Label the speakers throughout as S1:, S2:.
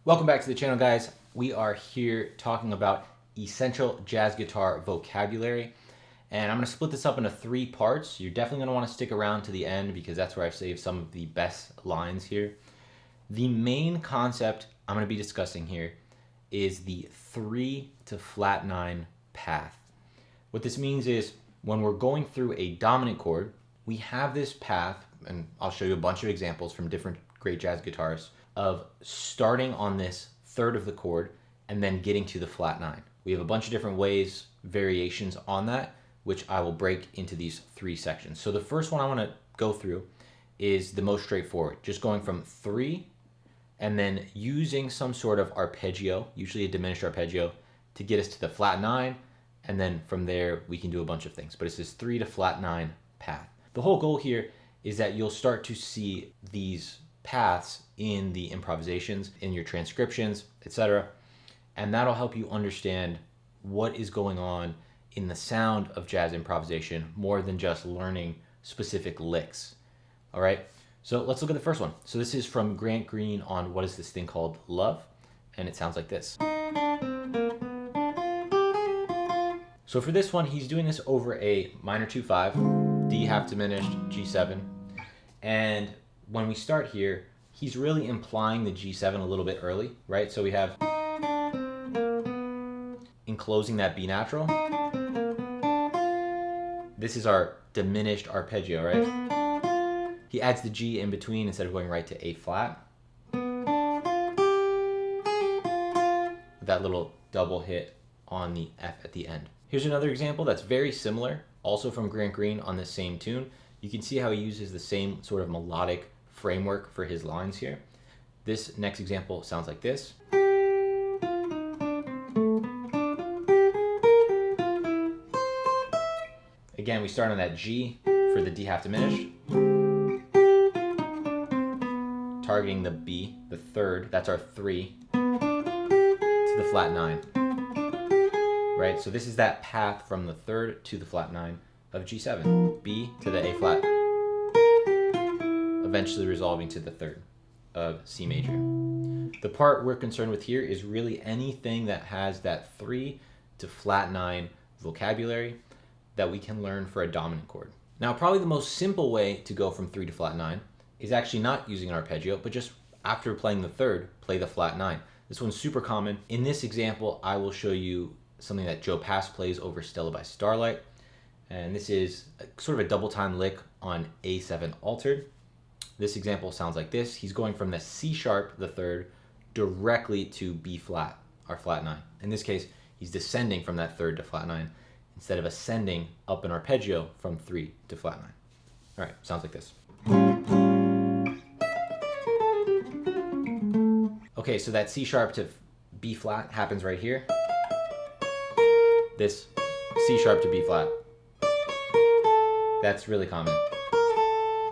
S1: Welcome back to the channel, guys. We are here talking about essential jazz guitar vocabulary. And I'm going to split this up into 3 parts. You're definitely going to want to stick around to the end because that's where I've saved some of the best lines here. The main concept I'm going to be discussing here is the 3 to flat 9 path. What this means is when we're going through a dominant chord, we have this path, and I'll show you a bunch of examples from different great jazz guitarists, of starting on this third of the chord and then getting to the flat 9. We have a bunch of different ways, variations on that, which I will break into these 3 sections. So the first one I want to go through is the most straightforward, just going from 3 and then using some sort of arpeggio, usually a diminished arpeggio, to get us to the flat 9, and then from there we can do a bunch of things. But it's this 3 to flat 9 path. The whole goal here is that you'll start to see these paths in the improvisations, in your transcriptions, etc. And that'll help you understand what is going on in the sound of jazz improvisation more than just learning specific licks. All right, so let's look at the first one. So this is from Grant Green on What Is This Thing Called Love? And it sounds like this. So for this one, he's doing this over a minor 2-5, D half diminished, G7. And when we start here, he's really implying the G7 a little bit early, right? So we have enclosing that B natural. This is our diminished arpeggio, right? He adds the G in between instead of going right to A flat. That little double hit on the F at the end. Here's another example that's very similar, also from Grant Green on this same tune. You can see how he uses the same sort of melodic framework for his lines here. This next example sounds like this. Again, we start on that G for the D half diminished, targeting the B, the third, that's our 3, to the flat 9. Right, so this is that path from the third to the flat 9 of G7, B to the A flat, eventually resolving to the third of C major. The part we're concerned with here is really anything that has that 3 to flat 9 vocabulary that we can learn for a dominant chord. Now, probably the most simple way to go from 3 to flat 9 is actually not using an arpeggio, but just after playing the third, play the flat 9. This one's super common. In this example, I will show you something that Joe Pass plays over Stella by Starlight. And this is sort of a double time lick on A7 altered. This example sounds like this. He's going from the C sharp, the third, directly to B flat, our flat 9. In this case, he's descending from that third to flat 9 instead of ascending up an arpeggio from 3 to flat 9. All right, sounds like this. Okay, so that C sharp to B flat happens right here. This C sharp to B flat. That's really common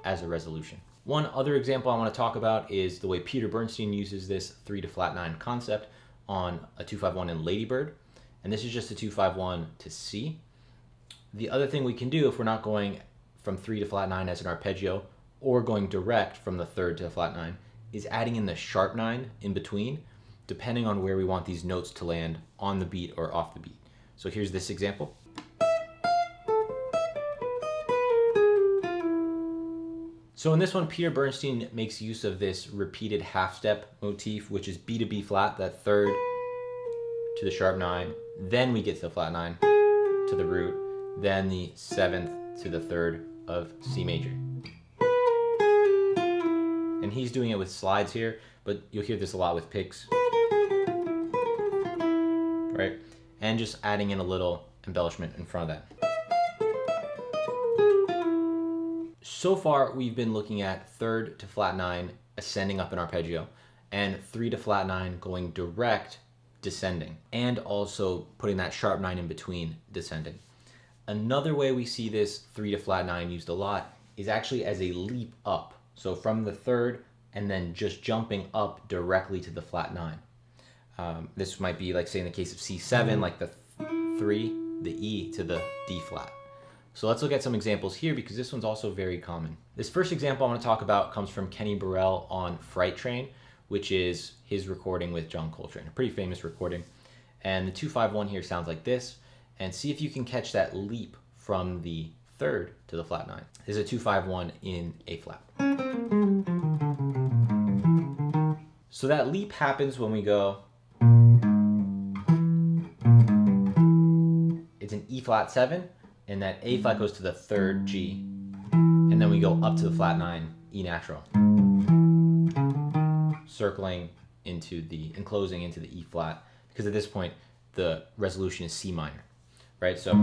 S1: as a resolution. One other example I want to talk about is the way Peter Bernstein uses this 3 to flat 9 concept on a 2-5-1 in Lady Bird. And this is just a 2-5-1 to C. The other thing we can do if we're not going from 3 to flat 9 as an arpeggio or going direct from the third to the flat 9 is adding in the sharp 9 in between, depending on where we want these notes to land on the beat or off the beat. So here's this example. So in this one, Peter Bernstein makes use of this repeated half step motif, which is B to B flat, that third to the sharp 9, then we get to the flat 9 to the root, then the 7th to the third of C major. And he's doing it with slides here, but you'll hear this a lot with picks, right? And just adding in a little embellishment in front of that. So far, we've been looking at third to flat 9 ascending up an arpeggio and 3 to flat 9 going direct descending, and also putting that sharp 9 in between descending. Another way we see this 3 to flat 9 used a lot is actually as a leap up. So from the third and then just jumping up directly to the flat 9. This might be like, say, in the case of C7, like the 3, the E to the D flat. So let's look at some examples here because this one's also very common. This first example I want to talk about comes from Kenny Burrell on Fright Train, which is his recording with John Coltrane, a pretty famous recording. And the 2-5-1 here sounds like this. And see if you can catch that leap from the third to the flat 9. This is a 2-5-1 in A flat. So that leap happens when we go, it's an E flat 7, and that A flat goes to the third G, and then we go up to the flat 9 E natural, circling into the, enclosing into the E flat, because at this point the resolution is C minor, right? So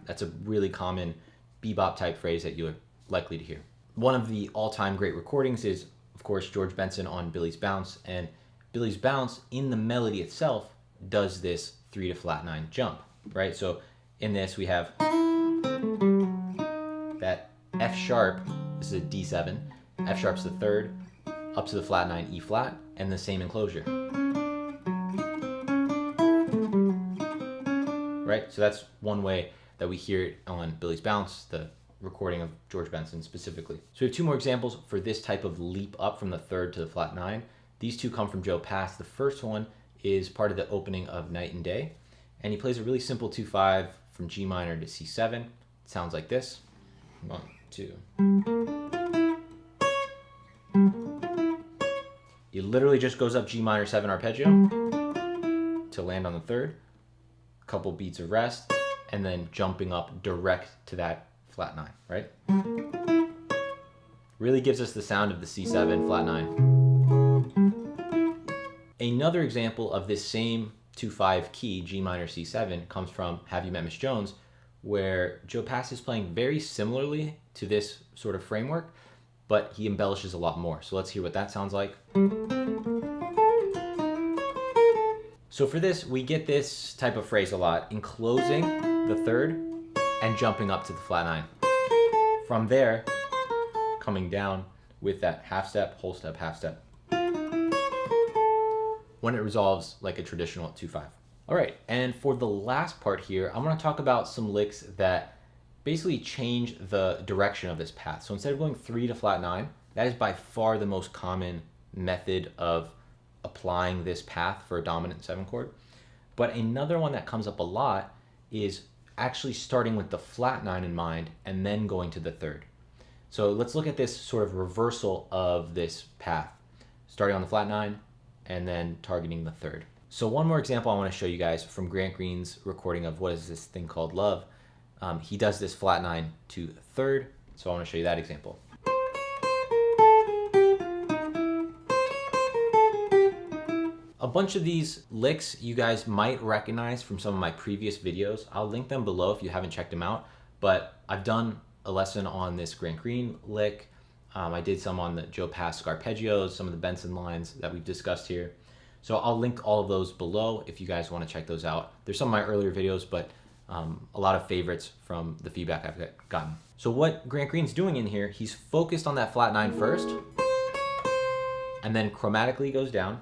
S1: that's a really common bebop type phrase that you're likely to hear. One of the all-time great recordings is, of course, George Benson on Billy's Bounce, and Billy's Bounce in the melody itself does this 3 to flat 9 jump, right? So in this we have that F sharp, this is a D7, F sharp's the third, up to the flat 9 E flat, and the same enclosure. Right? So that's one way that we hear it on Billy's Bounce, the recording of George Benson specifically. So we have two more examples for this type of leap up from the third to the flat 9. These two come from Joe Pass. The first one is part of the opening of Night and Day, and he plays a really simple 2-5 from G minor to C7. It sounds like this. 1, 2. He literally just goes up G minor 7 arpeggio to land on the third, a couple beats of rest, and then jumping up direct to that flat 9, right? Really gives us the sound of the C7 flat 9. Another example of this same 2-5 key, G minor C7, comes from Have You Met Miss Jones, where Joe Pass is playing very similarly to this sort of framework, but he embellishes a lot more. So let's hear what that sounds like. So for this, we get this type of phrase a lot, enclosing the third and jumping up to the flat 9. From there, coming down with that half step, whole step, half step, when it resolves like a traditional 2-5. All right, and for the last part here, I'm gonna talk about some licks that basically change the direction of this path. So instead of going 3 to flat 9, that is by far the most common method of applying this path for a dominant 7 chord. But another one that comes up a lot is actually starting with the flat 9 in mind and then going to the third. So let's look at this sort of reversal of this path, starting on the flat 9 and then targeting the third. So one more example I want to show you guys from Grant Green's recording of What Is This Thing Called Love. He does this flat 9 to third, so I want to show you that example. A bunch of these licks you guys might recognize from some of my previous videos. I'll link them below if you haven't checked them out, but I've done a lesson on this Grant Green lick. I did some on the Joe Pass arpeggios, some of the Benson lines that we've discussed here. So I'll link all of those below if you guys want to check those out. There's some of my earlier videos, but a lot of favorites from the feedback I've gotten. So what Grant Green's doing in here, he's focused on that flat 9 first, and then chromatically goes down,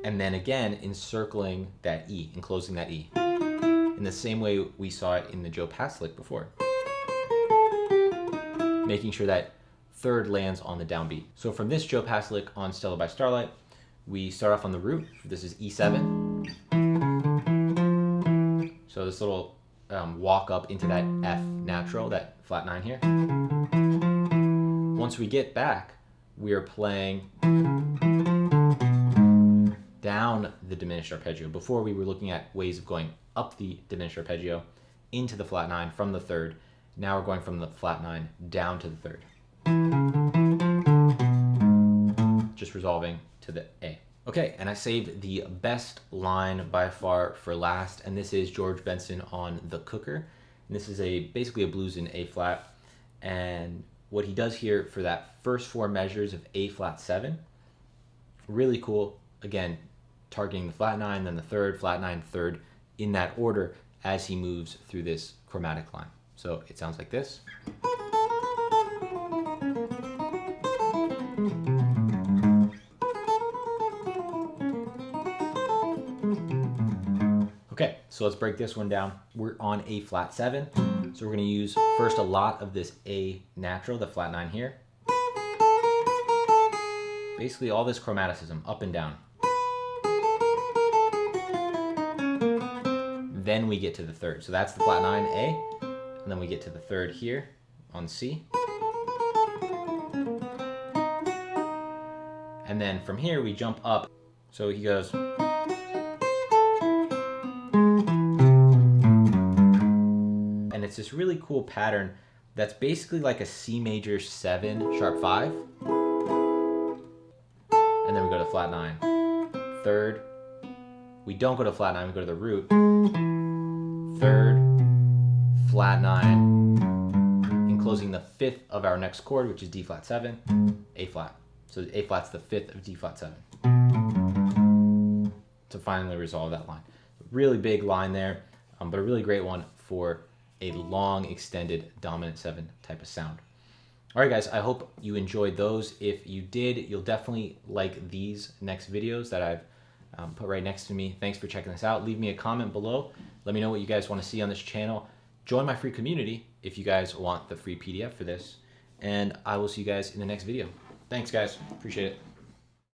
S1: and then again encircling that E, enclosing that E, in the same way we saw it in the Joe Pass lick before, making sure that third lands on the downbeat. So from this Joe Pass lick on Stella by Starlight, we start off on the root. This is E7. So this little walk up into that F natural, that flat 9 here. Once we get back, we are playing down the diminished arpeggio. Before we were looking at ways of going up the diminished arpeggio into the flat 9 from the third. Now we're going from the flat 9 down to the third. Just resolving to the A. Okay, and I saved the best line by far for last, and this is George Benson on The Cooker. And this is basically a blues in A flat, and what he does here for that first 4 measures of A flat 7, really cool. Again, targeting the flat 9, then the third, flat 9, third, in that order as he moves through this chromatic line. So it sounds like this. Okay, so let's break this one down. We're on A flat 7, so we're going to use first a lot of this A natural, the flat 9 here. Basically all this chromaticism, up and down. Then we get to the third. So that's the flat 9, A, and then we get to the third here on C. And then from here we jump up. So he goes. And it's this really cool pattern that's basically like a C major 7 sharp 5. And then we go to flat 9. Third. We don't go to flat 9, we go to the root. Third, flat 9, enclosing the fifth of our next chord, which is D flat 7, A flat. So A flat's the fifth of D flat 7. To finally resolve that line. Really big line there, but a really great one for a long extended dominant 7 type of sound. All right, guys, I hope you enjoyed those. If you did, you'll definitely like these next videos that I've put right next to me. Thanks for checking this out. Leave me a comment below. Let me know what you guys want to see on this channel. Join my free community if you guys want the free PDF for this. And I will see you guys in the next video. Thanks, guys. Appreciate it.